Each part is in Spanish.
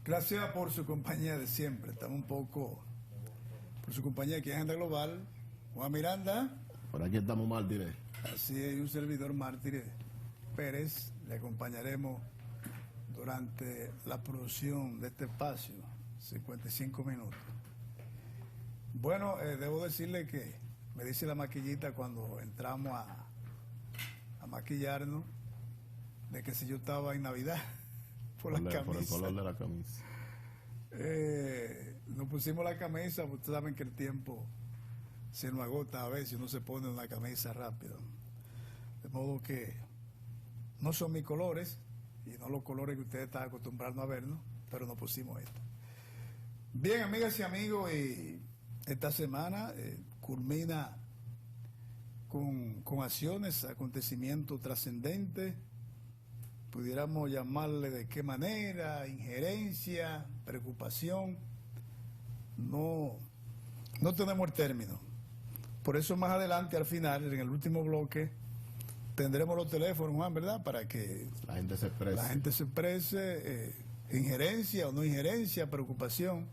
Gracias por su compañía de siempre. Estamos un poco por su compañía aquí en Agenda Global. Juan Miranda. Por aquí estamos mártires. Así es, un servidor Mártires Pérez. Le acompañaremos durante la producción de este espacio, 55 minutos. Bueno, debo decirle que me dice la maquillita cuando entramos a maquillarnos de que si yo estaba en Navidad por la camisa. Por el color de la camisa. Nos pusimos la camisa, porque ustedes saben que el tiempo se nos agota a veces, uno se pone una camisa rápido. De modo que no son mis colores, y no los colores que ustedes están acostumbrados a vernos, pero nos pusimos esto. Bien, amigas y amigos, y esta semana culmina con acciones, acontecimientos trascendentes, pudiéramos llamarle de qué manera, injerencia, preocupación, no tenemos el término. Por eso más adelante, al final, en el último bloque, tendremos los teléfonos, Juan, ¿verdad? Para que la gente se exprese. Injerencia o no injerencia, preocupación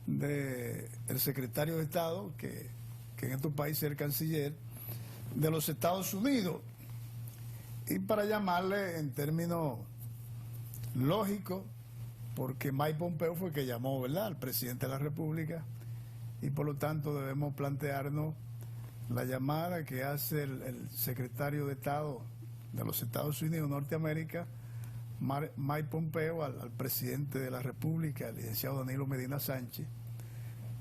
del secretario de Estado, que en estos países es el canciller de los Estados Unidos. Y para llamarle en términos lógicos, porque Mike Pompeo fue el que llamó, ¿verdad?, al presidente de la República, y por lo tanto debemos plantearnos la llamada que hace el secretario de Estado de los Estados Unidos de Norteamérica, Mike Pompeo, al presidente de la República, el licenciado Danilo Medina Sánchez,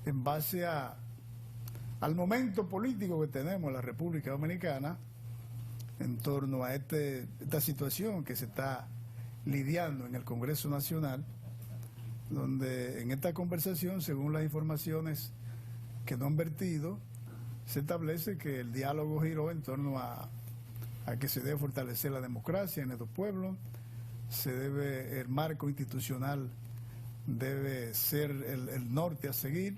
en base al momento político que tenemos en la República Dominicana en torno a esta situación que se está lidiando en el Congreso Nacional, donde en esta conversación, según las informaciones que nos han vertido, se establece que el diálogo giró en torno a que se debe fortalecer la democracia en estos pueblos, el marco institucional debe ser el norte a seguir,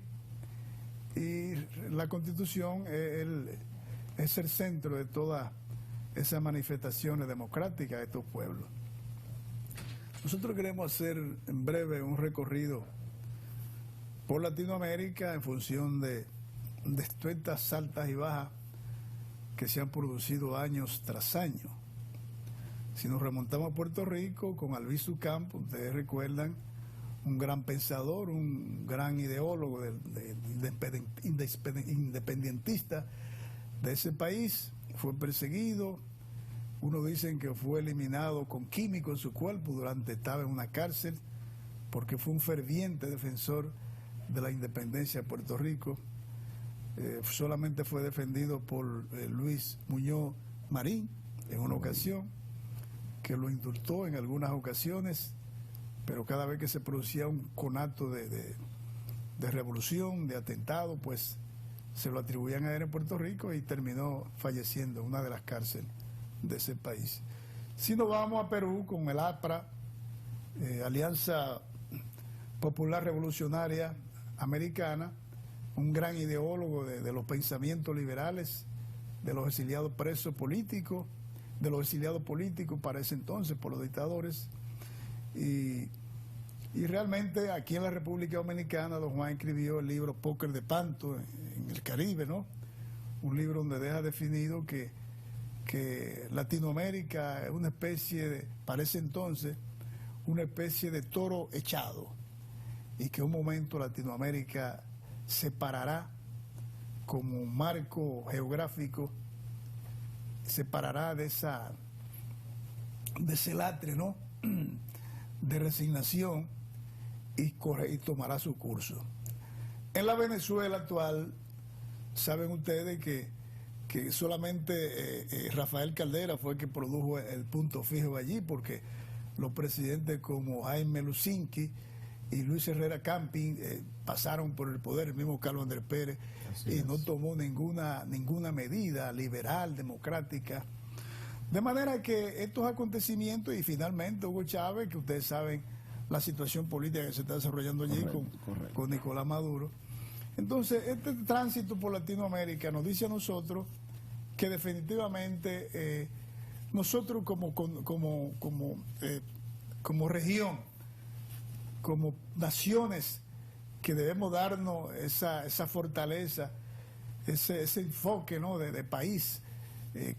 y la Constitución es el centro de todas esas manifestaciones democráticas de estos pueblos. Nosotros queremos hacer en breve un recorrido por Latinoamérica en función de estas altas y bajas que se han producido años tras año. Si nos remontamos a Puerto Rico, con Albizu Campos, ustedes recuerdan, un gran pensador, un gran ideólogo independentista de ese país, fue perseguido. Unos dicen que fue eliminado con químico en su cuerpo estaba en una cárcel, porque fue un ferviente defensor de la independencia de Puerto Rico. Solamente fue defendido por Luis Muñoz Marín en una ocasión, que lo indultó en algunas ocasiones, pero cada vez que se producía un conato de revolución, de atentado, pues se lo atribuían a él en Puerto Rico y terminó falleciendo en una de las cárceles de ese país. Si nos vamos a Perú con el APRA, Alianza Popular Revolucionaria Americana, un gran ideólogo de los pensamientos liberales, de los exiliados presos políticos, de los exiliados políticos para ese entonces por los dictadores, y realmente aquí en la República Dominicana don Juan escribió el libro Póker de Panto en el Caribe, ¿no? Un libro donde deja definido que Latinoamérica es una especie para ese entonces, una especie de toro echado, y que un momento Latinoamérica se parará como un marco geográfico, se parará de ese latre, ¿no?, de resignación, y tomará su curso. En la Venezuela actual, saben ustedes que solamente Rafael Caldera fue el que produjo el punto fijo allí, porque los presidentes como Jaime Lucinchi y Luis Herrera Camping pasaron por el poder, el mismo Carlos Andrés Pérez, y no tomó ninguna medida liberal, democrática. De manera que estos acontecimientos, y finalmente Hugo Chávez, que ustedes saben la situación política que se está desarrollando allí con Nicolás Maduro. Entonces, este tránsito por Latinoamérica nos dice a nosotros que definitivamente nosotros como región como naciones que debemos darnos esa fortaleza, ese enfoque, ¿no?, de país,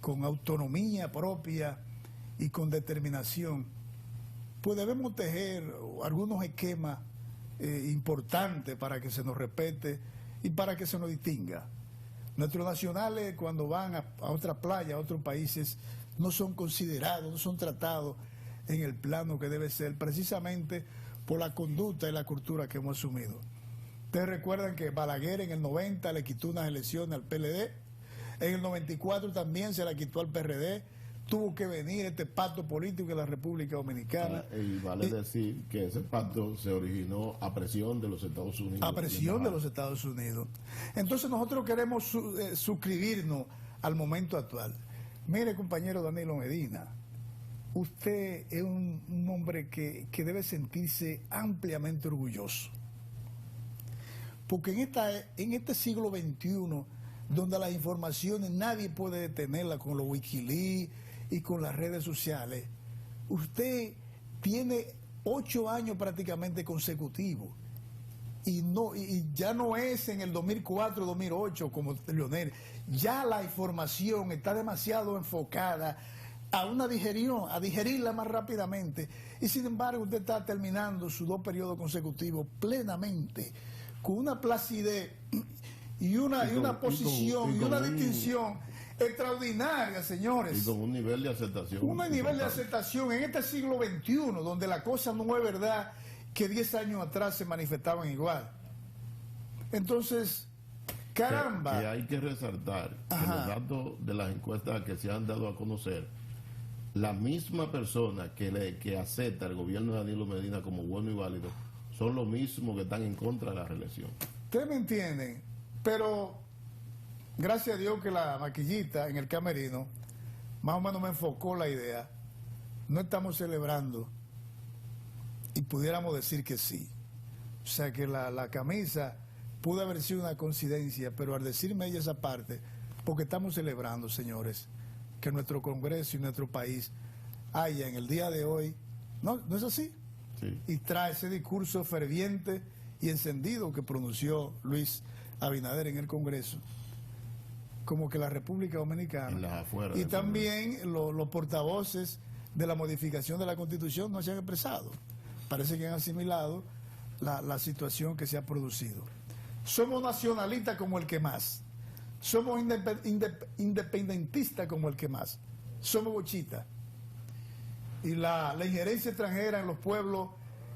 con autonomía propia y con determinación, pues debemos tejer algunos esquemas importantes para que se nos respete y para que se nos distinga. Nuestros nacionales, cuando van a otra playa, a otros países, no son considerados, no son tratados en el plano que debe ser, precisamente por la conducta y la cultura que hemos asumido. Ustedes recuerdan que Balaguer en el 90 le quitó unas elecciones al PLD, en el 94 también se la quitó al PRD, tuvo que venir este pacto político de la República Dominicana. Y vale decir que ese pacto se originó a presión de los Estados Unidos. A presión de los Estados Unidos. Entonces nosotros queremos suscribirnos al momento actual. Mire, compañero Danilo Medina, usted es un hombre que debe sentirse ampliamente orgulloso. Porque en este siglo XXI, donde las informaciones nadie puede detenerlas con los Wikileaks y con las redes sociales, usted tiene 8 años prácticamente consecutivos y ya no es en el 2004, 2008 como Leonel. Ya la información está demasiado enfocada a digerirla más rápidamente, y sin embargo usted está terminando sus 2 periodos consecutivos plenamente, con una placidez y una posición y una distinción extraordinaria, señores. Y con un nivel de aceptación. Un nivel de aceptación en este siglo XXI, donde la cosa no es verdad que 10 años atrás se manifestaban igual. Entonces, caramba. Que hay que resaltar que los datos de las encuestas que se han dado a conocer, la misma persona que acepta el gobierno de Danilo Medina como bueno y válido, son los mismos que están en contra de la reelección. Ustedes me entienden, pero gracias a Dios que la maquillita en el camerino más o menos me enfocó la idea. No estamos celebrando y pudiéramos decir que sí. O sea que la camisa pudo haber sido una coincidencia, pero al decirme ella esa parte, porque estamos celebrando, señores, que nuestro Congreso y nuestro país haya en el día de hoy, ¿no es así? Sí. Y trae ese discurso ferviente y encendido que pronunció Luis Abinader en el Congreso, como que la República Dominicana y también los portavoces de la modificación de la Constitución no se han expresado. Parece que han asimilado la situación que se ha producido. Somos nacionalistas como el que más, somos independentistas como el que más, somos bochistas. Y la injerencia extranjera en los pueblos,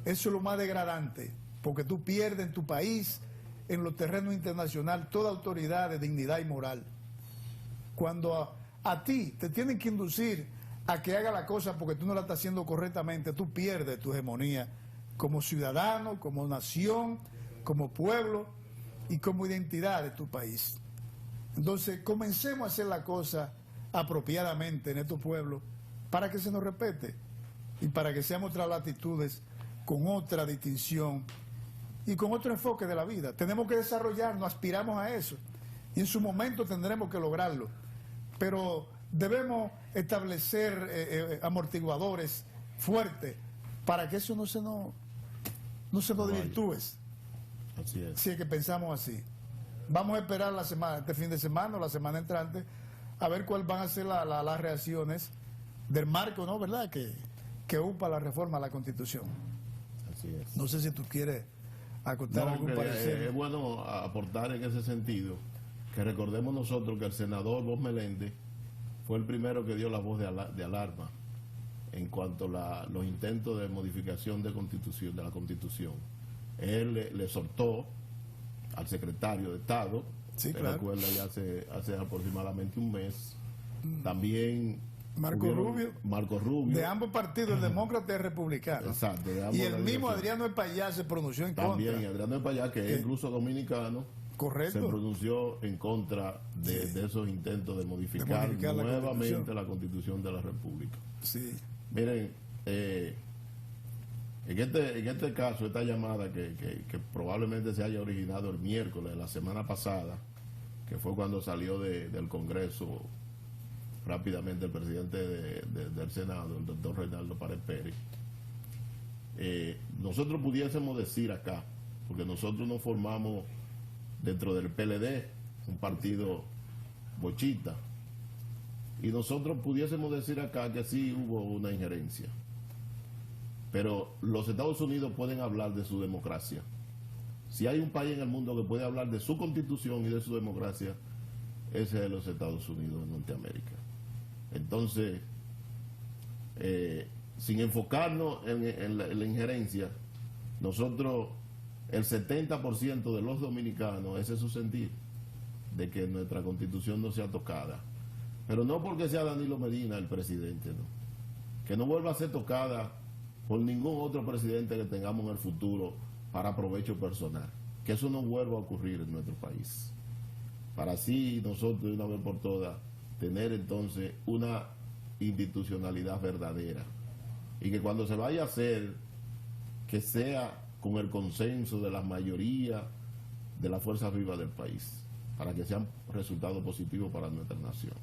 eso es lo más degradante, porque tú pierdes en tu país, en los terrenos internacionales, toda autoridad de dignidad y moral. Cuando a ti te tienen que inducir a que haga la cosa porque tú no la estás haciendo correctamente, tú pierdes tu hegemonía como ciudadano, como nación, como pueblo y como identidad de tu país. Entonces, comencemos a hacer la cosa apropiadamente en estos pueblos para que se nos respete y para que seamos otras latitudes con otra distinción y con otro enfoque de la vida. Tenemos que desarrollarnos, aspiramos a eso y en su momento tendremos que lograrlo, pero debemos establecer amortiguadores fuertes para que eso no se nos desvirtúe. Así es. Si es que pensamos así. Vamos a esperar este fin de semana o la semana entrante a ver cuáles van a ser las reacciones del marco, ¿no? ¿Verdad? Que upa la reforma a la Constitución. Así es. No sé si tú quieres acotar algún parecer. Es bueno aportar en ese sentido que recordemos nosotros que el senador Bob Meléndez fue el primero que dio la voz de alarma en cuanto a los intentos de modificación de la Constitución. Él le soltó al secretario de Estado, sí, claro. Recuerda, ya hace aproximadamente un mes, también Marco Rubio, de ambos partidos, el demócrata y el republicano. Exacto, y el mismo Adriano Espallá se pronunció en contra. También Adriano Espallá, que es incluso dominicano, correcto, se pronunció en contra de esos intentos de modificar nuevamente la Constitución de la República. Sí. Miren, en este caso, esta llamada que probablemente se haya originado el miércoles de la semana pasada, que fue cuando salió del Congreso rápidamente el presidente del Senado, el doctor Reinaldo Párez Pérez, nosotros pudiésemos decir acá, porque nosotros nos formamos dentro del PLD, un partido bochita, y nosotros pudiésemos decir acá que sí hubo una injerencia. Pero los Estados Unidos pueden hablar de su democracia. Si hay un país en el mundo que puede hablar de su constitución y de su democracia, ese es los Estados Unidos de Norteamérica. Entonces, sin enfocarnos en la injerencia, nosotros, el 70% de los dominicanos, ese es su sentir, de que nuestra constitución no sea tocada. Pero no porque sea Danilo Medina el presidente, ¿no? Que no vuelva a ser tocada por ningún otro presidente que tengamos en el futuro para provecho personal. Que eso no vuelva a ocurrir en nuestro país. Para así nosotros, de una vez por todas, tener entonces una institucionalidad verdadera. Y que cuando se vaya a hacer, que sea con el consenso de la mayoría de las fuerzas vivas del país, para que sean resultados positivos para nuestra nación.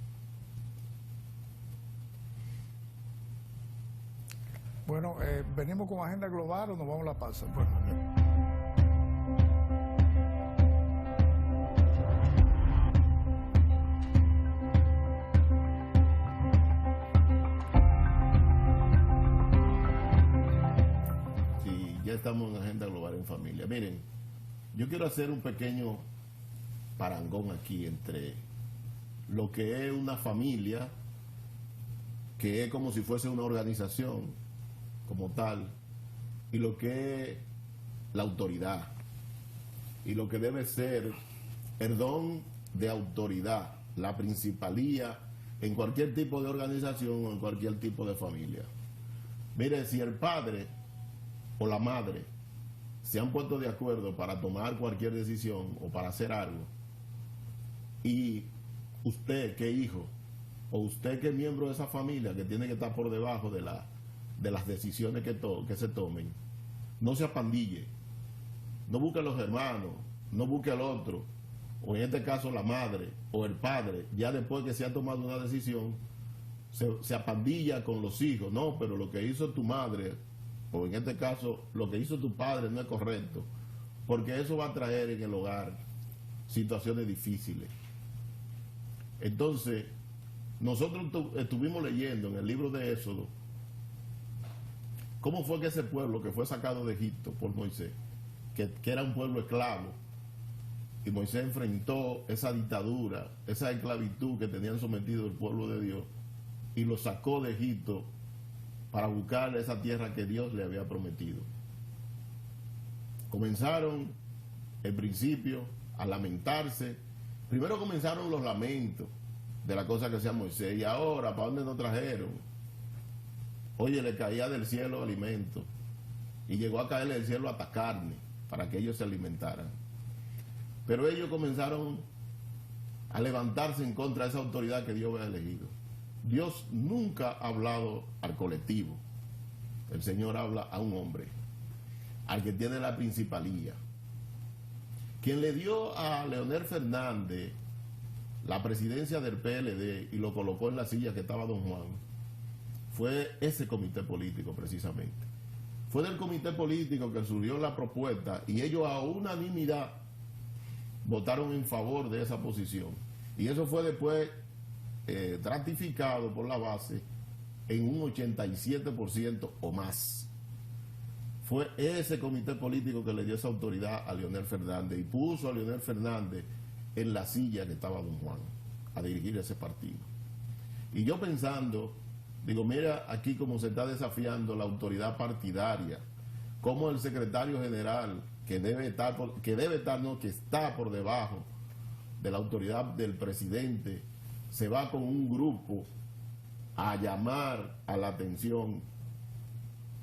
Bueno, ¿venimos con agenda global o nos vamos a la pausa? Bueno, sí, ya estamos en agenda global en familia. Miren, yo quiero hacer un pequeño parangón aquí entre lo que es una familia, que es como si fuese una organización como tal, y lo que es la autoridad, y lo que debe ser el don de autoridad, la principalía en cualquier tipo de organización o en cualquier tipo de familia. Mire, si el padre o la madre se han puesto de acuerdo para tomar cualquier decisión o para hacer algo, y usted que hijo, o usted que miembro de esa familia que tiene que estar por debajo de las decisiones que se tomen, no se apandille, no busque a los hermanos, no busque al otro, o en este caso la madre o el padre, ya después que se ha tomado una decisión, se apandilla con los hijos. No, pero lo que hizo tu madre, o en este caso lo que hizo tu padre, no es correcto, porque eso va a traer en el hogar situaciones difíciles. Entonces, nosotros estuvimos leyendo en el libro de Éxodo cómo fue que ese pueblo que fue sacado de Egipto por Moisés, que era un pueblo esclavo, y Moisés enfrentó esa dictadura, esa esclavitud que tenían sometido el pueblo de Dios, y lo sacó de Egipto para buscar esa tierra que Dios le había prometido. Comenzaron, en principio, a lamentarse. Primero comenzaron los lamentos de la cosa que hacía Moisés, y ahora, ¿para dónde nos trajeron? Oye, le caía del cielo alimento, y llegó a caerle del cielo hasta carne, para que ellos se alimentaran. Pero ellos comenzaron a levantarse en contra de esa autoridad que Dios había elegido. Dios nunca ha hablado al colectivo. El Señor habla a un hombre, al que tiene la principalía. Quien le dio a Leonel Fernández la presidencia del PLD y lo colocó en la silla que estaba don Juan, fue ese comité político precisamente. Fue del comité político que surgió la propuesta, y ellos a unanimidad votaron en favor de esa posición. Y eso fue después ratificado por la base en un 87% o más. Fue ese comité político que le dio esa autoridad a Leonel Fernández y puso a Leonel Fernández en la silla que estaba don Juan a dirigir ese partido. Y yo pensando, digo, mira aquí cómo se está desafiando la autoridad partidaria, cómo el secretario general, que está por debajo de la autoridad del presidente, se va con un grupo a llamar a la atención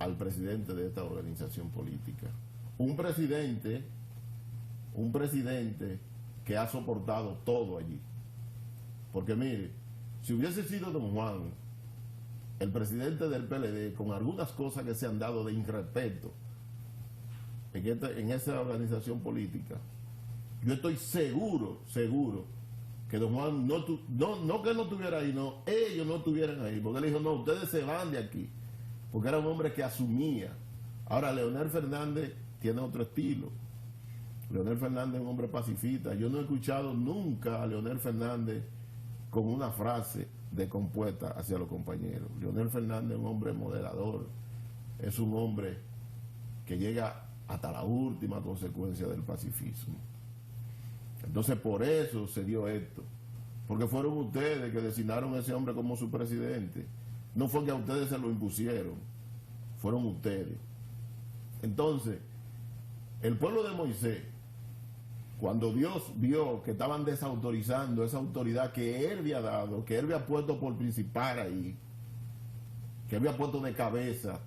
al presidente de esta organización política. Un presidente que ha soportado todo allí. Porque mire, si hubiese sido don Juan, el presidente del PLD, con algunas cosas que se han dado de irrespeto en esa organización política, yo estoy seguro que don Juan no que no estuviera ahí, no, ellos no estuvieran ahí, porque él dijo, no, ustedes se van de aquí, porque era un hombre que asumía Ahora, Leonel Fernández tiene otro estilo. Leonel Fernández es un hombre pacifista. Yo no he escuchado nunca a Leonel Fernández con una frase de compuesta hacia los compañeros. Leonel Fernández es un hombre moderador, es un hombre que llega hasta la última consecuencia del pacifismo. Entonces por eso se dio esto, porque fueron ustedes que designaron a ese hombre como su presidente. No fue que a ustedes se lo impusieron, fueron ustedes. Entonces, el pueblo de Moisés, cuando Dios vio que estaban desautorizando esa autoridad que él había dado, que él había puesto por principal ahí, que había puesto de cabeza,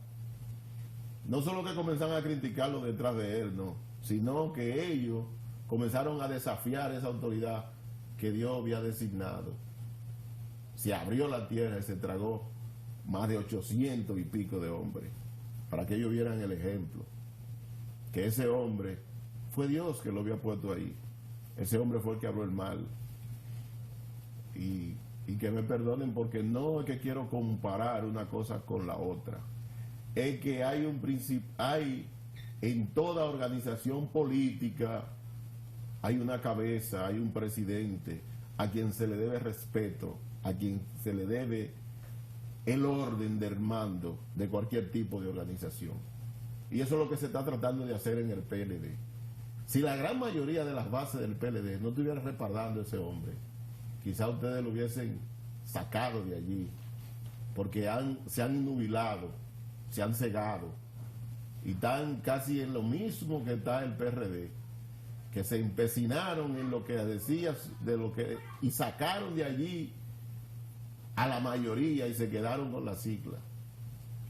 no solo que comenzaron a criticarlo detrás de él, no, sino que ellos comenzaron a desafiar esa autoridad que Dios había designado. Se abrió la tierra y se tragó más de 800 y pico de hombres, para que ellos vieran el ejemplo, que ese hombre fue Dios que lo había puesto ahí. Ese hombre fue el que abrió el mal. Y que me perdonen, porque no es que quiero comparar una cosa con la otra. Es que hay un principio, hay en toda organización política, hay una cabeza, hay un presidente a quien se le debe respeto, a quien se le debe el orden del mando de cualquier tipo de organización. Y eso es lo que se está tratando de hacer en el PLD. Si la gran mayoría de las bases del PLD no estuvieran respaldando a ese hombre, quizá ustedes lo hubiesen sacado de allí, porque se han innubilado, se han cegado, y están casi en lo mismo que está el PRD, que se empecinaron en lo que decías, y sacaron de allí a la mayoría y se quedaron con la sigla.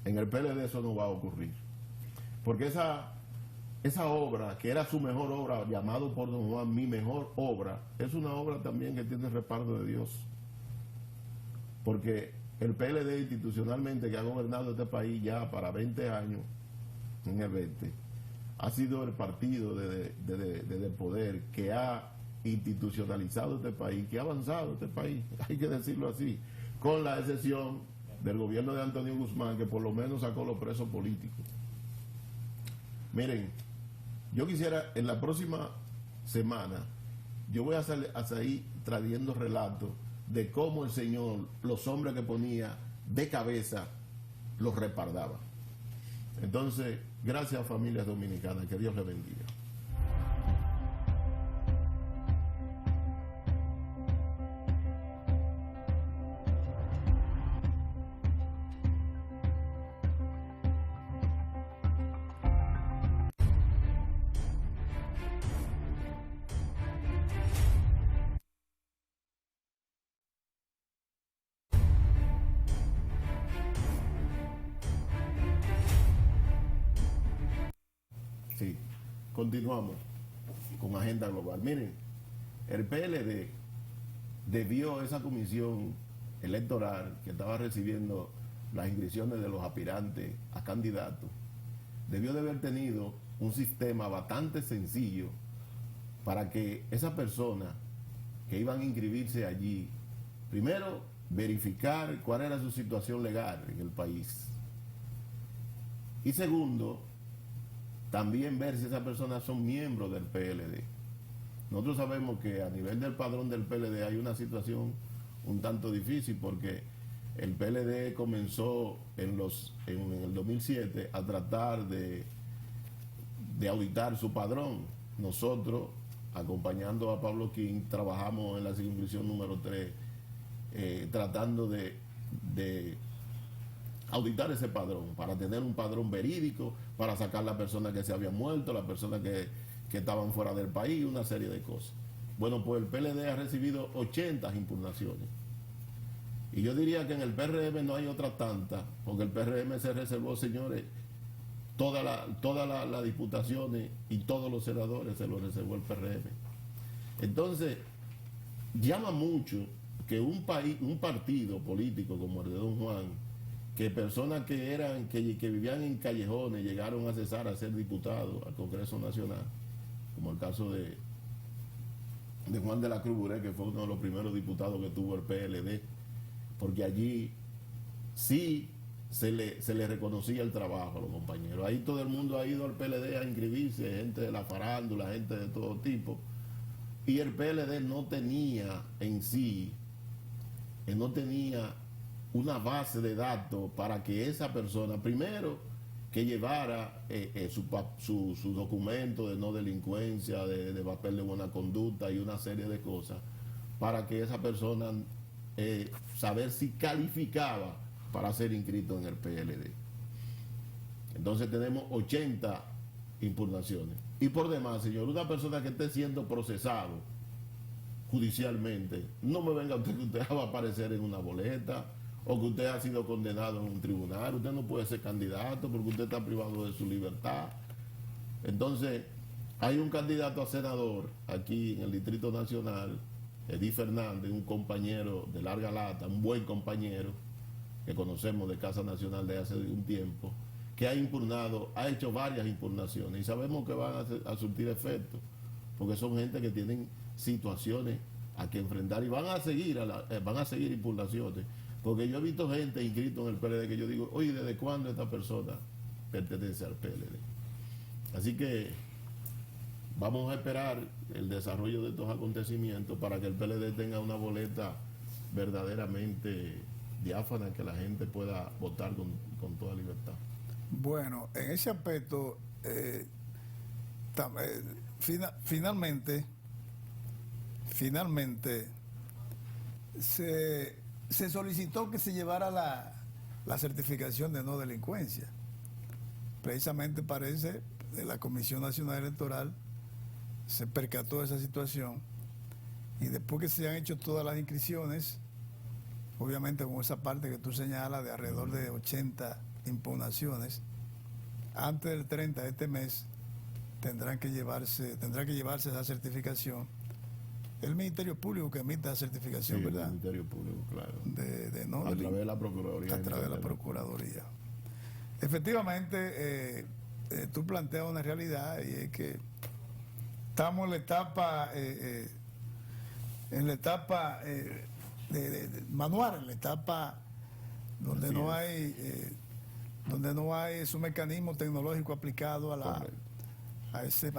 En el PLD eso no va a ocurrir, porque esa obra, que era su mejor obra, llamado por don Juan mi mejor obra, es una obra también que tiene el respaldo de Dios. Porque el PLD institucionalmente, que ha gobernado este país ya para 20 años, en el 20, ha sido el partido desde el poder que ha institucionalizado este país, que ha avanzado este país, hay que decirlo así, con la excepción del gobierno de Antonio Guzmán, que por lo menos sacó los presos políticos. Miren, yo quisiera, en la próxima semana, yo voy a seguir trayendo relatos de cómo el Señor, los hombres que ponía de cabeza, los respaldaba. Entonces, gracias, familias dominicanas, que Dios les bendiga. Sí, continuamos con Agenda Global. Miren, el PLD debió esa comisión electoral que estaba recibiendo las inscripciones de los aspirantes a candidatos, debió de haber tenido un sistema bastante sencillo para que esas personas que iban a inscribirse allí, primero, verificar cuál era su situación legal en el país. Y segundo, también ver si esas personas son miembros del PLD. Nosotros sabemos que a nivel del padrón del PLD hay una situación un tanto difícil, porque el PLD comenzó en el 2007 a tratar de auditar su padrón. Nosotros, acompañando a Pablo King, trabajamos en la circunscripción número 3, tratando de auditar ese padrón, para tener un padrón verídico, para sacar las personas que se habían muerto, las personas que estaban fuera del país, una serie de cosas. Bueno, pues el PLD ha recibido 80 impugnaciones. Y yo diría que en el PRM no hay otra tanta, porque el PRM se reservó, señores, todas las diputaciones y todos los senadores se los reservó el PRM. Entonces, llama mucho que un partido político como el de don Juan, que personas que vivían en callejones llegaron a cesar a ser diputados al Congreso Nacional, como el caso de Juan de la Cruz Buré, que fue uno de los primeros diputados que tuvo el PLD, porque allí sí se le reconocía el trabajo a los compañeros. Ahí todo el mundo ha ido al PLD a inscribirse, gente de la farándula, gente de todo tipo. Y el PLD no tenía en sí, no tenía una base de datos para que esa persona, primero, que llevara su documento de no delincuencia, de papel de buena conducta y una serie de cosas, para que esa persona saber si calificaba para ser inscrito en el PLD. Entonces tenemos 80 impugnaciones. Y por demás, señor, una persona que esté siendo procesado judicialmente, no me venga usted que usted va a aparecer en una boleta o que usted ha sido condenado en un tribunal. Usted no puede ser candidato porque usted está privado de su libertad. Entonces, hay un candidato a senador aquí en el Distrito Nacional, Edith Fernández, un compañero de larga lata, un buen compañero que conocemos de Casa Nacional de hace un tiempo, que ha impugnado, ha hecho varias impugnaciones y sabemos que van a surtir efecto, porque son gente que tienen situaciones a que enfrentar y van a seguir impugnaciones, porque yo he visto gente inscrita en el PLD que yo digo, oye, ¿desde cuándo esta persona pertenece al PLD? Así que vamos a esperar el desarrollo de estos acontecimientos para que el PLD tenga una boleta verdaderamente diáfana, que la gente pueda votar con toda libertad. Bueno, en ese aspecto, finalmente se solicitó que se llevara la certificación de no delincuencia. Precisamente parece que la Comisión Nacional Electoral se percató de esa situación y después que se han hecho todas las inscripciones, obviamente con esa parte que tú señalas de alrededor de 80 impugnaciones, antes del 30 de este mes tendrá que llevarse esa certificación. El Ministerio Público que emite la certificación, sí, ¿verdad? El Ministerio Público, claro. De no a través de la Procuraduría. A través de la Procuraduría. Efectivamente, tú planteas una realidad y es que estamos en la etapa manual, en la etapa donde no hay ese mecanismo tecnológico aplicado a ese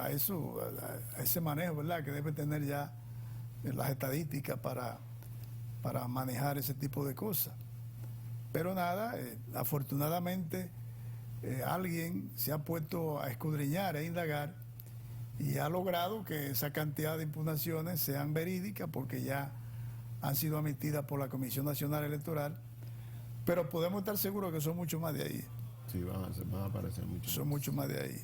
manejo, ¿verdad?, que debe tener ya las estadísticas para manejar ese tipo de cosas. Pero nada, afortunadamente alguien se ha puesto a escudriñar e indagar y ha logrado que esa cantidad de impugnaciones sean verídicas porque ya han sido admitidas por la Comisión Nacional Electoral, pero podemos estar seguros que son mucho más de ahí. Sí, van a aparecer muchos. Son mucho más de ahí.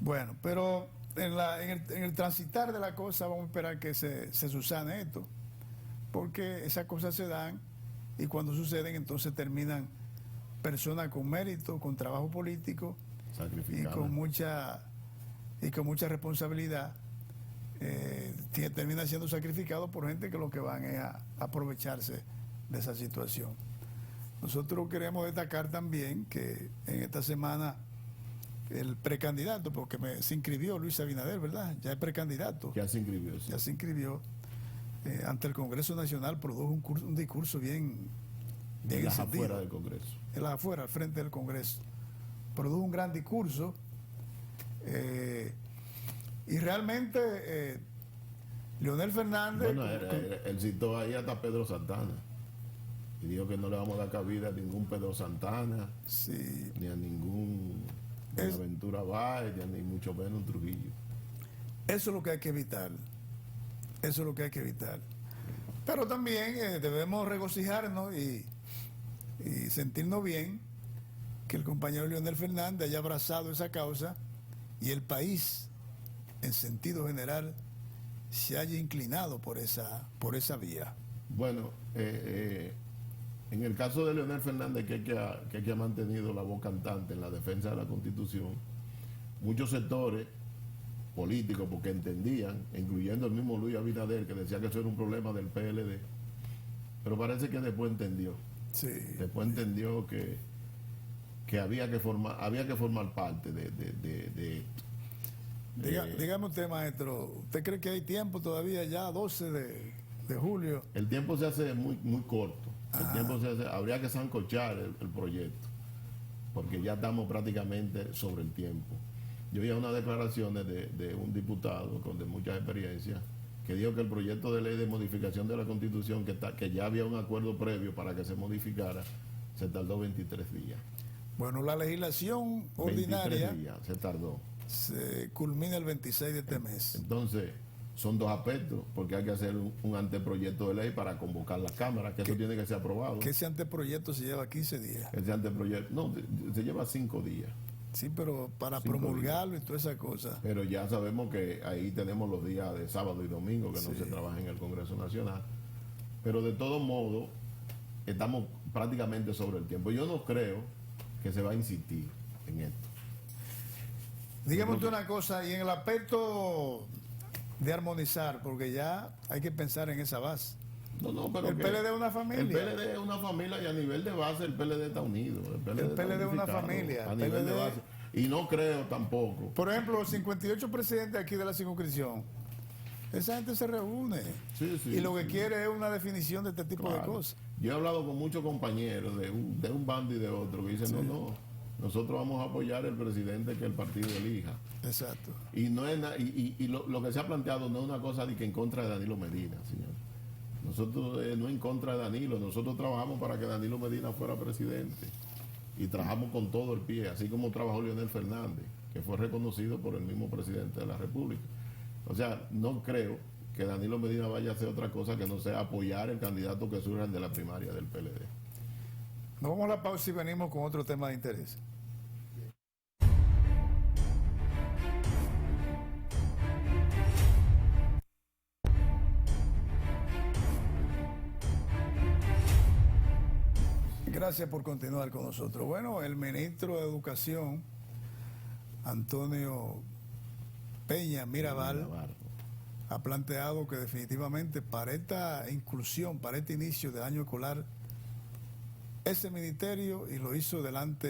Bueno, pero en el transitar de la cosa vamos a esperar que se subsane esto, porque esas cosas se dan y cuando suceden entonces terminan personas con mérito, con trabajo político y con mucha responsabilidad, termina siendo sacrificado por gente que lo que van es a aprovecharse de esa situación. Nosotros queremos destacar también que en esta semana el precandidato, porque se inscribió Luis Abinader, ¿verdad? Ya es precandidato. Ya se inscribió. Sí. Ya se inscribió. Ante el Congreso Nacional produjo un discurso bien en las afueras del Congreso. En las afueras, al frente del Congreso. Produjo un gran discurso. Y realmente Leonel Fernández... Bueno, él citó ahí hasta Pedro Santana. Y dijo que no le vamos a dar cabida a ningún Pedro Santana, sí, ni a ningún Buenaventura Báez, ni mucho menos Trujillo. Eso es lo que hay que evitar. Eso es lo que hay que evitar. Pero también debemos regocijarnos y sentirnos bien que el compañero Leonel Fernández haya abrazado esa causa y el país, en sentido general, se haya inclinado por esa vía. Bueno, en el caso de Leonel Fernández, que ha mantenido la voz cantante en la defensa de la Constitución, muchos sectores políticos, porque entendían, incluyendo el mismo Luis Abinader, que decía que eso era un problema del PLD, pero parece que después entendió. Sí. Después entendió que había que formar parte de esto. Dígame usted, maestro, ¿usted cree que hay tiempo todavía ya, 12 de julio. El tiempo se hace muy corto. Habría que sancochar el proyecto, porque ya estamos prácticamente sobre el tiempo. Yo vi unas declaraciones de un diputado de mucha experiencia que dijo que el proyecto de ley de modificación de la Constitución, que ya había un acuerdo previo para que se modificara, se tardó 23 días. Bueno, la legislación ordinaria 23 días se tardó. Se culmina el 26 de este mes. Entonces, son dos aspectos, porque hay que hacer un anteproyecto de ley para convocar la Cámara, que eso tiene que ser aprobado. Que ese anteproyecto se lleva 15 días. Ese anteproyecto, no, se lleva 5 días. Sí, pero para promulgarlo y toda esa cosa. Pero ya sabemos que ahí tenemos los días de sábado y domingo que no se trabaja en el Congreso Nacional. Pero de todo modo, estamos prácticamente sobre el tiempo. Yo no creo que se va a insistir en esto. Dígame usted una cosa, y en el aspecto de armonizar, porque ya hay que pensar en esa base. No, pero el PLD es una familia. El PLD es una familia y a nivel de base el PLD está unido. El PLD es una familia. A nivel de base. Y no creo tampoco. Por ejemplo, los 58 presidentes aquí de la circunscripción, esa gente se reúne. Y lo que quiere es una definición de este tipo de cosas. Yo he hablado con muchos compañeros de un bando y de otro que dicen, no, nosotros vamos a apoyar al presidente que el partido elija. Exacto. Y no es lo que se ha planteado no es una cosa de que en contra de Danilo Medina, señor. Nosotros no en contra de Danilo, nosotros trabajamos para que Danilo Medina fuera presidente y trabajamos con todo el pie, así como trabajó Leonel Fernández, que fue reconocido por el mismo presidente de la República. O sea, no creo que Danilo Medina vaya a hacer otra cosa que no sea apoyar el candidato que surja de la primaria del PLD. Nos vamos a la pausa y venimos con otro tema de interés. Gracias por continuar con nosotros. Bueno, el ministro de Educación, Antonio Peña Mirabal, ha planteado que definitivamente para esta inclusión, para este inicio del año escolar, ese ministerio, y lo hizo delante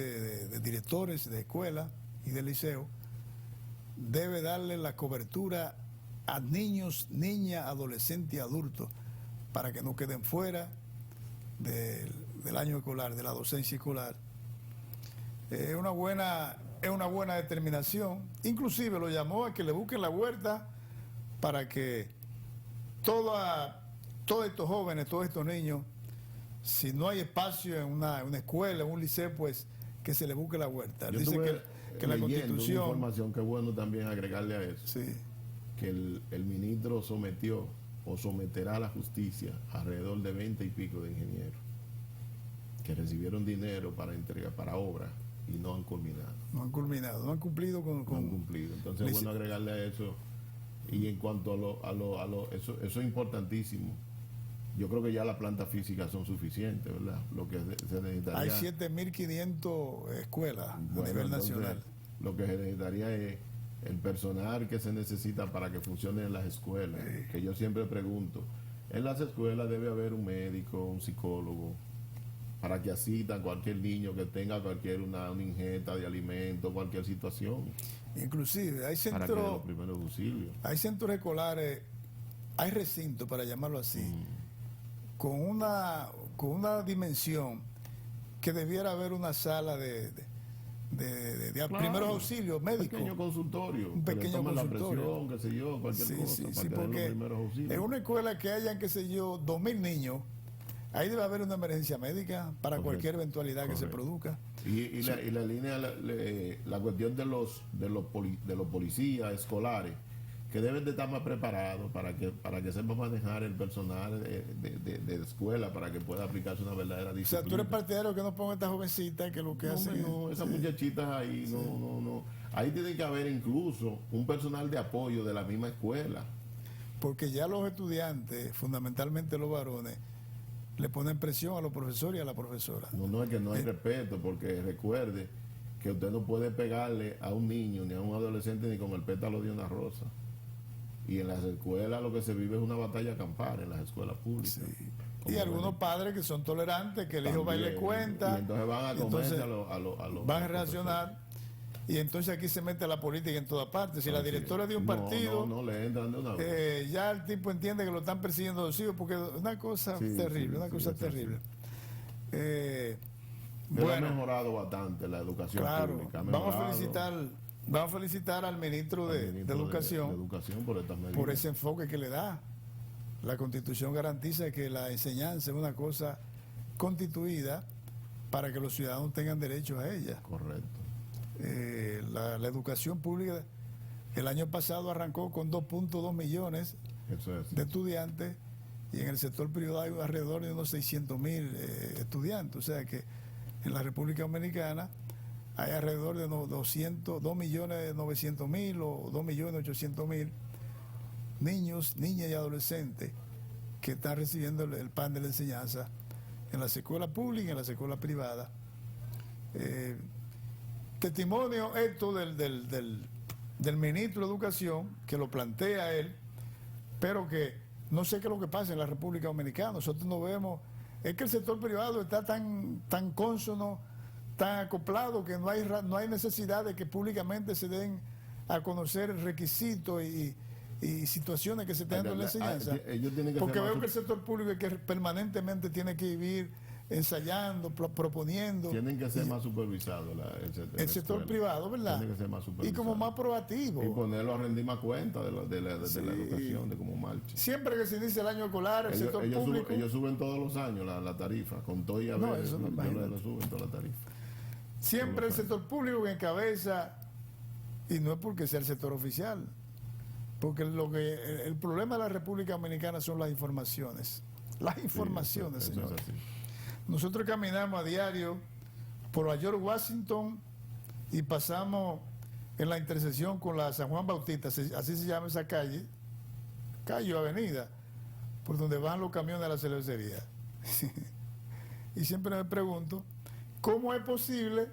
de directores de escuela y de liceo, debe darle la cobertura a niños, niñas, adolescentes y adultos para que no queden fuera del año escolar, de la docencia escolar. Es una buena determinación. Inclusive lo llamó a que le busquen la vuelta para que todos estos jóvenes, todos estos niños, si no hay espacio en una escuela, en un liceo, pues que se le busque la vuelta. Dice que la Constitución... Una información que es bueno también agregarle a eso. Sí. Que el ministro sometió o someterá a la justicia alrededor de 20 y pico de ingenieros que recibieron dinero para entrega, para obras, y no han culminado. No han culminado, no han cumplido con... No han cumplido. Entonces es bueno agregarle a eso. Y en cuanto eso es importantísimo. Yo creo que ya las plantas físicas son suficientes, ¿verdad? Lo que se necesitaría... Hay 7.500 escuelas a nivel nacional. Lo que se necesitaría es el personal que se necesita para que funcionen las escuelas. Sí. Que yo siempre pregunto, en las escuelas debe haber un médico, un psicólogo, para que asistan cualquier niño que tenga una ingesta de alimento, cualquier situación. Inclusive hay centros... Para que los primeros auxilios. Hay centros escolares, hay recintos, para llamarlo así, con una dimensión que debiera haber una sala de primeros auxilios médicos. Un pequeño consultorio. Un pequeño consultorio. La presión, qué sé yo, cualquier cosa. Sí, porque en una escuela que hayan, qué sé yo, 2.000 niños, ahí debe haber una emergencia médica para cualquier eventualidad que se produzca. Y la línea, la cuestión de los policías escolares, que deben de estar más preparados para que sepan manejar el personal de escuela, para que pueda aplicarse una verdadera disciplina. O sea, tú eres partidario que no ponga esta jovencita que lo que hacen... No, esas muchachitas ahí, no. Ahí tiene que haber incluso un personal de apoyo de la misma escuela. Porque ya los estudiantes, fundamentalmente los varones, le ponen presión a los profesores y a la profesora. No, es que no hay respeto, porque recuerde que usted no puede pegarle a un niño ni a un adolescente ni con el pétalo de una rosa. Y en las escuelas lo que se vive es una batalla campal, en las escuelas públicas. Sí. Y algunos padres que son tolerantes, que el hijo va y le cuenta. Y entonces van a comerse a los van a reaccionar. y entonces aquí se mete la política en todas partes. Si la directora de un partido, no le entran de una vez. ya el tipo entiende que lo están persiguiendo los hijos, porque es una cosa terrible, una cosa terrible. Bueno, ha mejorado bastante la educación pública. Vamos a felicitar al ministro de Educación, por ese enfoque que le da. La Constitución garantiza que la enseñanza es una cosa constituida para que los ciudadanos tengan derecho a ella. Correcto. La educación pública el año pasado arrancó con 2.2 millones de estudiantes, y en el sector privado hay alrededor de unos 600.000 estudiantes. O sea que en la República Dominicana hay alrededor de 2.900.000 o 2.800.000 niños, niñas y adolescentes que están recibiendo el pan de la enseñanza en las escuelas públicas y en las escuelas privadas. Testimonio esto del ministro de Educación, que lo plantea él, pero que no sé qué es lo que pasa en la República Dominicana. Nosotros no vemos, es que el sector privado está tan cónsono, tan acoplado, que no hay necesidad de que públicamente se den a conocer requisitos y situaciones que se estén dando en la enseñanza. Porque veo que el sector público es que permanentemente tiene que vivir ensayando, proponiendo. Tienen que ser más supervisados el sector privado, ¿verdad? Tiene que ser más supervisado. Y como más proactivo. Y ponerlo a rendir más cuenta de la educación, de cómo marcha. Siempre que se inicia el año escolar, el sector público... ellos suben todos los años la tarifa, con todo y a ver, ellos suben toda la tarifa. Siempre el sector público que encabeza, y no es porque sea el sector oficial, porque el problema de la República Dominicana son las informaciones. Las informaciones, señores. Nosotros caminamos a diario por la George Washington y pasamos en la intersección con la San Juan Bautista, así se llama esa calle o avenida, por donde van los camiones de la cervecería. Y siempre me pregunto, ¿cómo es posible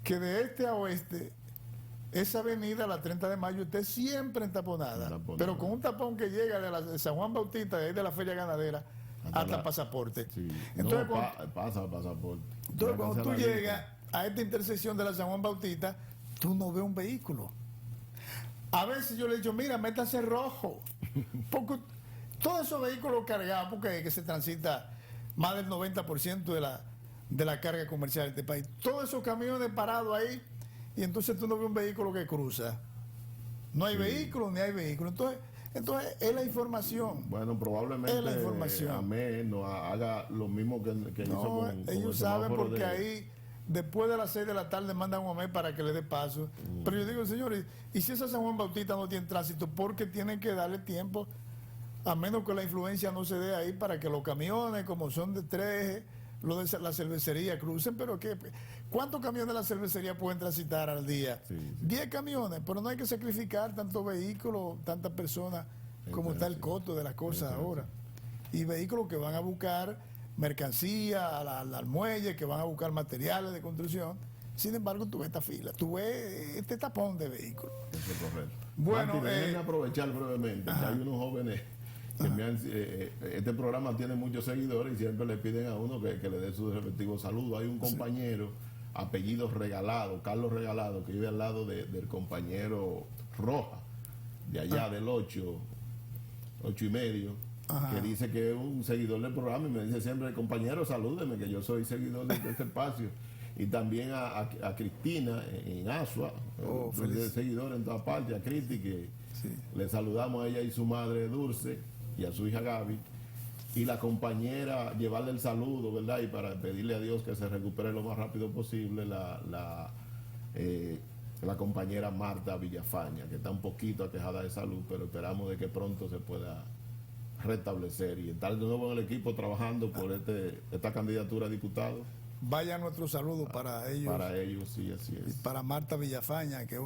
que de este a oeste esa avenida, la 30 de mayo, esté siempre entaponada? Pero con un tapón que llega de San Juan Bautista, de ahí de la Feria Ganadera, hasta Pasaporte. Sí. Entonces, pasa Pasaporte. Entonces, cuando tú llegas a esta intersección de la San Juan Bautista, tú no ves un vehículo. A veces yo le digo, mira, métase rojo. Porque todos esos vehículos cargados, porque es que se transita más del 90% de la carga comercial de este país. Todos esos camiones parados ahí, y entonces tú no ves un vehículo que cruza. No hay vehículo, ni hay vehículo. Entonces es la información. Bueno, probablemente es la información. AME no haga lo mismo que hizo con ellos saben porque ahí después de las 6 de la tarde mandan un AME para que le dé paso. Pero yo digo, señores, ¿y si esa San Juan Bautista no tiene tránsito? Porque tienen que darle tiempo, a menos que la influencia no se dé ahí, para que los camiones, como son de 3, los de la cervecería crucen. Pero ¿cuántos camiones de la cervecería pueden transitar al día? 10 camiones, pero no hay que sacrificar tantos vehículos, tantas personas, como está el costo de las cosas ahora. Y vehículos que van a buscar mercancía al muelle, que van a buscar materiales de construcción. Sin embargo, tú ves esta fila, tú ves este tapón de vehículos. Eso es correcto. Bueno, déjenme aprovechar brevemente. Hay unos jóvenes que este programa tiene muchos seguidores y siempre le piden a uno que le dé su respectivo saludo. Hay un compañero, apellido Regalado, Carlos Regalado, que vive al lado del compañero Roja, de allá del 8 y medio, que dice que es un seguidor del programa y me dice siempre, compañero, salúdeme, que yo soy seguidor de este espacio. Y también a Cristina en Asua, seguidor en todas partes, a Cristi, que le saludamos a ella y su madre Dulce, y a su hija Gaby, y la compañera, llevarle el saludo, ¿verdad? Y para pedirle a Dios que se recupere lo más rápido posible, la compañera Marta Villafaña, que está un poquito aquejada de salud, pero esperamos de que pronto se pueda restablecer y estar de nuevo en el equipo trabajando por esta candidatura a diputado. Vaya nuestro saludo para ellos. Para ellos, sí, así es. Y para Marta Villafaña, que es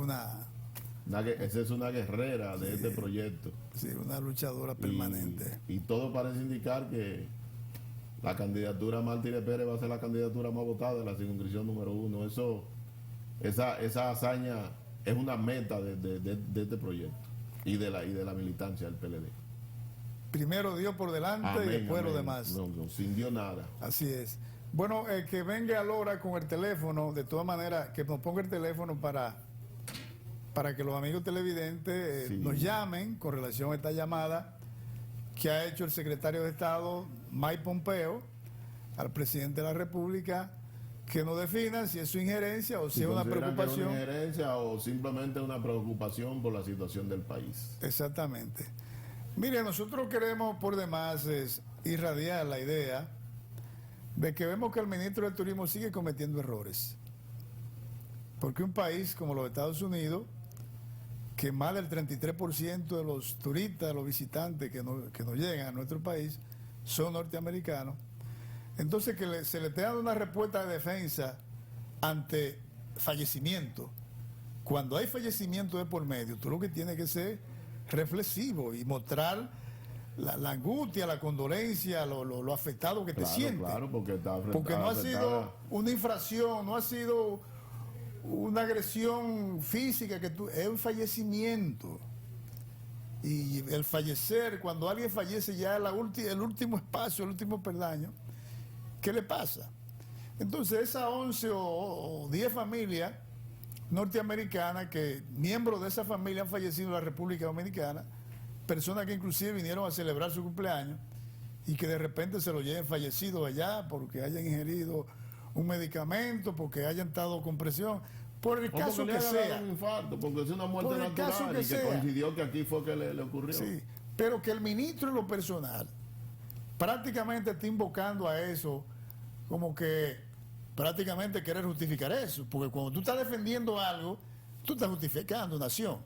esa es una guerrera de este proyecto. Sí, una luchadora permanente. Y todo parece indicar que la candidatura de Martínez Pérez va a ser la candidatura más votada de la circunscripción número 1. Esa hazaña es una meta de este proyecto y de la militancia del PLD. Primero Dios por delante y después lo demás. No, sin Dios nada. Así es. Bueno, que venga Lora con el teléfono, de todas maneras, que nos ponga el teléfono para para que los amigos televidentes Sí. nos llamen con relación a esta llamada que ha hecho el secretario de Estado, Mike Pompeo, al presidente de la República, que nos defina si es su injerencia o si es una consideran que es preocupación. una injerencia o simplemente una preocupación por la situación del país. Exactamente. Mire, nosotros queremos por demás irradiar la idea de que vemos que el ministro de Turismo sigue cometiendo errores. Porque un país como los Estados Unidos, que más del 33% de los turistas, los visitantes que nos llegan a nuestro país son norteamericanos, entonces que se le esté dando una respuesta de defensa ante fallecimiento. Cuando hay fallecimiento de por medio, tú lo que tienes que ser reflexivo y mostrar la angustia, la condolencia, lo afectado que te sientes. Claro, porque Porque no ha sido una infracción, no ha sido una agresión física, es un fallecimiento. Y el fallecer, cuando alguien fallece ya es el último espacio, el último peldaño, ¿qué le pasa? Entonces esas 11 o 10 familias norteamericanas, que miembros de esa familia han fallecido en la República Dominicana, personas que inclusive vinieron a celebrar su cumpleaños y que de repente se lo lleven fallecido allá porque hayan ingerido un medicamento, porque hayan estado con presión, por el caso que sea. Un infarto, porque es una muerte Por el caso natural que y que sea. coincidió que aquí fue que le ocurrió. Sí, pero que el ministro en lo personal prácticamente está invocando a eso, como que prácticamente querer justificar eso, porque cuando tú estás defendiendo algo, tú estás justificando una acción.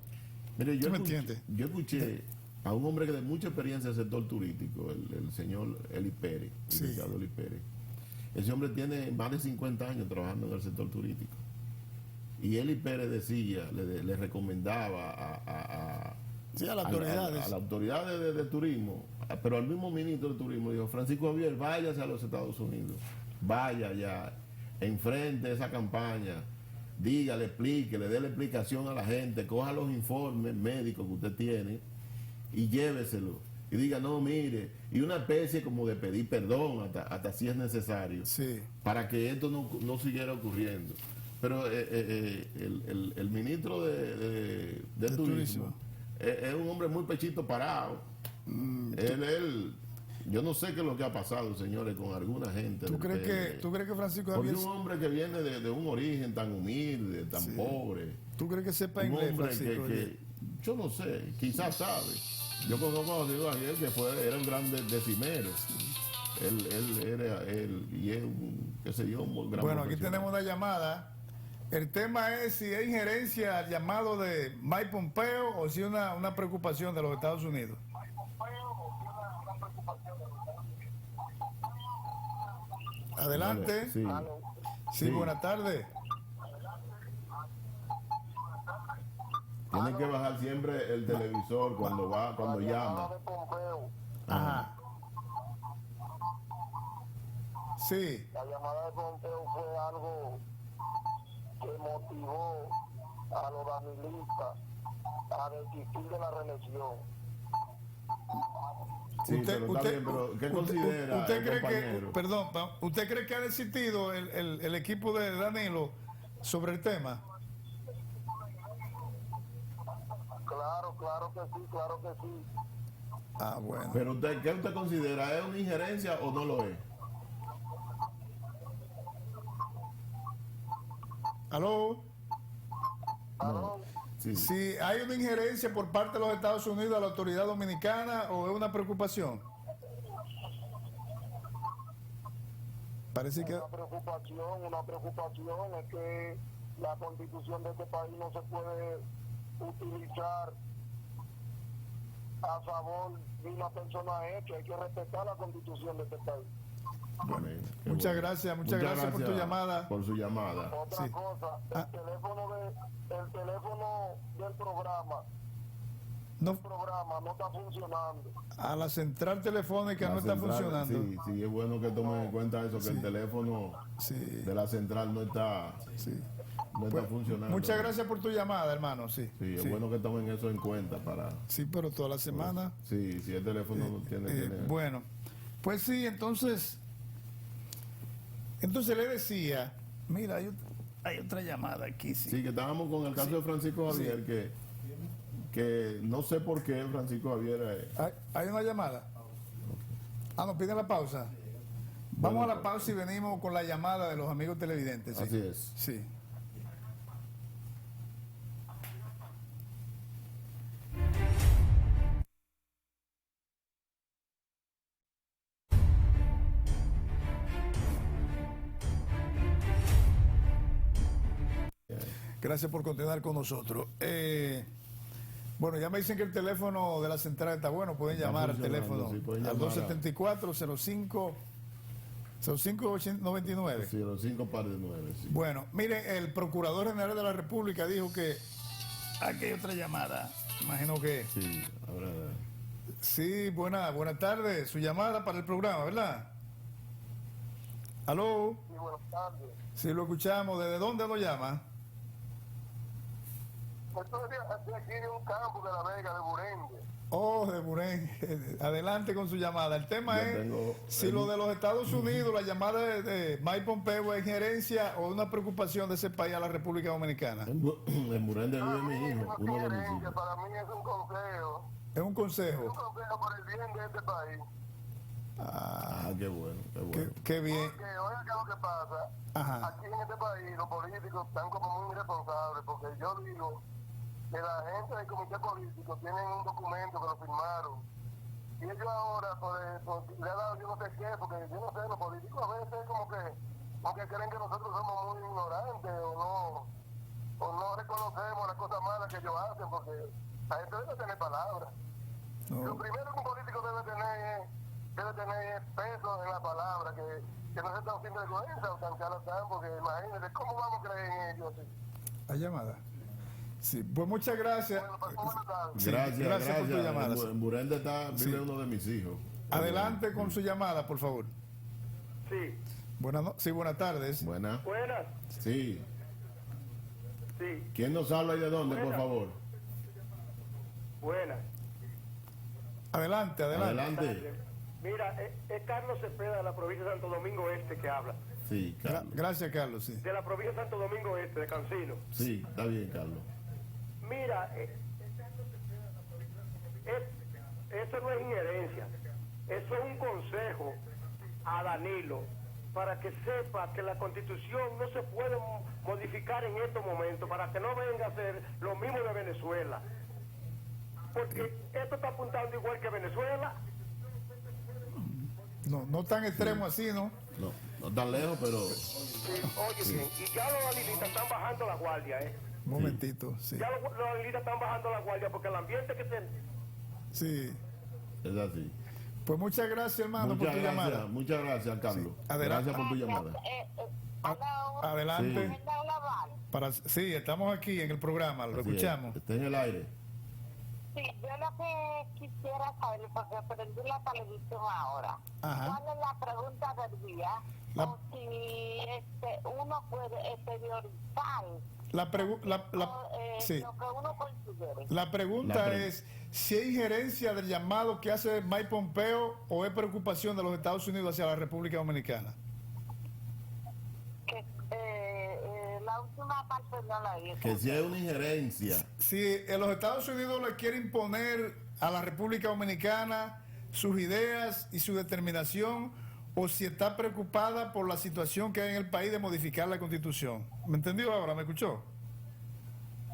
Mire, ¿Tú me entiendes? Yo escuché a un hombre que de mucha experiencia en el sector turístico, el señor Eli Pérez, Sí. Ricardo Eli Pérez. Ese hombre tiene más de 50 años trabajando en el sector turístico. Y Eli Pérez decía, le recomendaba a Sí, a las autoridades. a la autoridad de turismo, pero al mismo ministro de turismo, dijo: Francisco Javier, váyase a los Estados Unidos, vaya allá, enfrente esa campaña, dígale, explíquele, dé la explicación a la gente, coja los informes médicos que usted tiene y lléveselo. Y diga: no, mire, y una especie como de pedir perdón hasta si es necesario, Sí. para que esto no siguiera ocurriendo. Pero el ministro de turismo es un hombre muy pechito parado. Yo no sé qué es lo que ha pasado, señores, con alguna gente. ¿Tú crees que Francisco Porque Javier... un hombre que viene de un origen tan humilde, tan pobre, ¿Tú crees que sepa un inglés, hombre Francisco Javier? yo no sé, quizás sabe. Yo conozco a Francisco Javier, que era un gran decimero. Y es un, qué sé yo, un gran Bueno, aquí profesional. tenemos una llamada. El tema es si es injerencia al llamado de Mike Pompeo o si es una preocupación de los Estados Unidos. Adelante. Sí. Sí, buenas tardes. Tienen que bajar siempre el televisor cuando llama. Ajá. Sí. La llamada de Pompeo fue algo que motivó a los danilistas a desistir de la reelección. Sí, pero está bien, pero ¿qué considera usted el cree compañero? perdón, ¿usted cree que ha desistido el equipo de Danilo sobre el tema? Claro que sí. Ah, bueno. Pero ¿qué usted considera? ¿Es una injerencia o no lo es? ¿Aló? No. Sí. Si hay una injerencia por parte de los Estados Unidos a la autoridad dominicana o es una preocupación. Parece que... Una preocupación es que la constitución de este país no se puede utilizar a favor de una persona hecha. Hay que respetar la constitución de este país. Bueno, qué Muchas bueno. gracias por tu llamada. Por su llamada. Otra Sí. cosa, Ah. el teléfono del programa No, no está funcionando. a la central telefónica La no está central, funcionando. Sí, es bueno que tomen en cuenta eso, que Sí. el teléfono Sí, de la central no está Pues, funcionando. muchas gracias por tu llamada, hermano. Sí, Sí, es bueno que tomen eso en cuenta para... Sí, pero toda la semana. Sí, si el teléfono no tiene... Bueno, pues sí, entonces le decía, mira, Hay otra llamada aquí, sí. Sí, que estábamos con el caso de Francisco Javier, que no sé por qué Francisco Javier... ¿Hay una llamada? Nos piden la pausa. Vamos a la pausa y venimos con la llamada de los amigos televidentes. ¿Sí? Así es. Sí. Gracias por continuar con nosotros. Bueno, ya me dicen que el teléfono de la central está bueno. Pueden llamar al teléfono sí, al 274-05 0599. Sí, los 5 par de 9. Sí. Bueno, mire, el Procurador General de la República dijo que aquí hay otra llamada. Imagino que... Sí, ahora... Sí, buenas tardes. Su llamada para el programa, ¿verdad? ¿Aló? Sí, buenas tardes. Sí, lo escuchamos. ¿Desde dónde nos llama? Estoy aquí en un campo de La Vega, de Burende. Oh, de Burén. Adelante con su llamada. El tema Yo es tengo si lo de los Estados Unidos, la llamada de Mike Pompeo, es injerencia o una preocupación de ese país a la República Dominicana. En Burende vive mi hijo, uno de mis hijos. Para mí es un consejo. Es un consejo. Un consejo por el bien de este país. Qué bueno, qué bueno. Qué bien. Porque, oiga, ¿qué es lo que pasa? Ajá. Aquí en este país los políticos están como muy irresponsables, porque yo digo que la gente del comité político tienen un documento que lo firmaron. Y ellos ahora, le han dado yo no sé qué, porque yo no sé, los políticos a veces como que creen que nosotros somos muy ignorantes o no reconocemos las cosas malas que ellos hacen, porque la gente debe tener palabras. No. Lo primero que un político debe tener peso en la palabra, que no se tan sinvergüenza o tan charlatán, porque imagínate, ¿cómo vamos a creer en ellos así? ¿Hay llamada? Sí, pues muchas gracias. Bueno, pues, buenas tardes. Sí, gracias por tu llamada. En Burende vive uno de mis hijos. Adelante con su llamada, por favor. Sí. Buenas tardes. Buenas. Buenas. Sí. Sí. ¿Quién nos habla y de dónde, por favor? Buenas. Adelante. Mira, es Carlos Cepeda de la provincia de Santo Domingo Este que habla. Sí, Carlos. Gracias, Carlos. Sí. De la provincia de Santo Domingo Este, de Cancino. Sí, está bien, Carlos. Mira, eso no es injerencia, eso es un consejo a Danilo para que sepa que la Constitución no se puede modificar en estos momentos, para que no venga a ser lo mismo de Venezuela, porque esto está apuntando igual que Venezuela. No tan extremo así, ¿no? No tan lejos, pero... Sí, oye, bien, y ya los analistas están bajando la guardia, Un momentito, sí. Ya los analistas están bajando la guardia porque el ambiente que se... Sí. Es así. Pues muchas gracias, hermano, por tu llamada. Muchas gracias, Carlos. Sí, adelante. Gracias por tu llamada. Adelante. Sí. Sí, estamos aquí en el programa, lo Así escuchamos. Está en el aire. Sí, yo lo que quisiera saber, porque aprendí la televisión ahora, Ajá. ¿cuál es la pregunta del día? O si uno puede exteriorizar Sí. lo que uno considere. La pregunta es si es injerencia del llamado que hace Mike Pompeo o es preocupación de los Estados Unidos hacia la República Dominicana. La última parte no la hice. Que si es una injerencia. Si los Estados Unidos le quiere imponer a la República Dominicana sus ideas y su determinación, o si está preocupada por la situación que hay en el país de modificar la Constitución. ¿Me entendió ahora? ¿Me escuchó?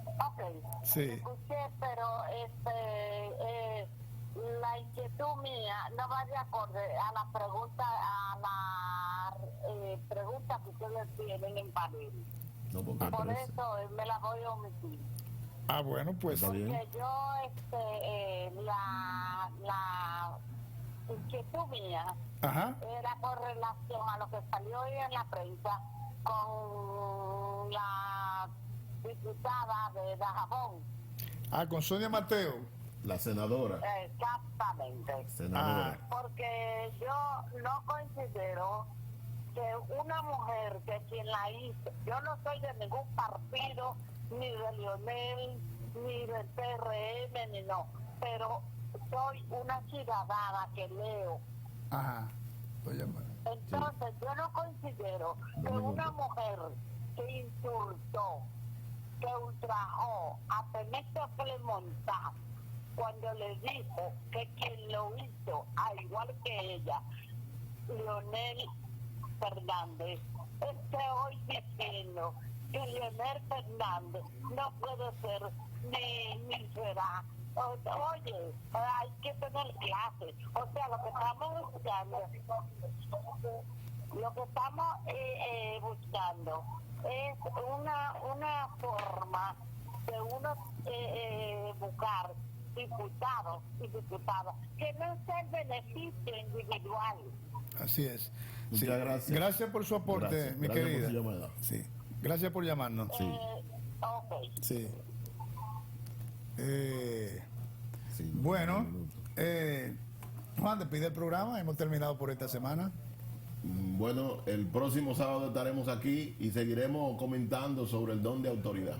Ok. Sí. Escuché, pero la inquietud mía no va de acorde a la pregunta que ustedes tienen en panel. No, porque Por parece. eso me la voy a omitir. Ah, bueno, pues. Está bien. Porque yo, la inquietud mía Ajá. era con relación a lo que salió hoy en la prensa con la diputada de Dajabón. Con Sonia Mateo. La senadora. Exactamente. Senadora. Porque yo no considero que una mujer que quien la hizo, yo no soy de ningún partido, ni de Lionel, ni del PRM, ni no, pero soy una ciudadana que leo. Ajá. Estoy llamando. Entonces yo no considero que una mujer que insultó, que ultrajó a Temístocle Montaz cuando le dijo que quien lo hizo, al igual que ella, Leonel Fernández, esté hoy diciendo que Leonel Fernández no puede ser ni será. Oye, hay que tener clase. O sea, lo que estamos buscando es una forma de uno buscar diputados y diputadas que no sea el beneficio individual. Así es. Muchas gracias. Gracias por su aporte, Gracias. mi Gracias querida. por su llamada. Sí. Gracias por llamarnos. Sí. Ok. Sí. Sí. Bueno, Juan, despide el programa. Hemos terminado por esta semana. Bueno, el próximo sábado estaremos aquí y seguiremos comentando sobre el don de autoridad.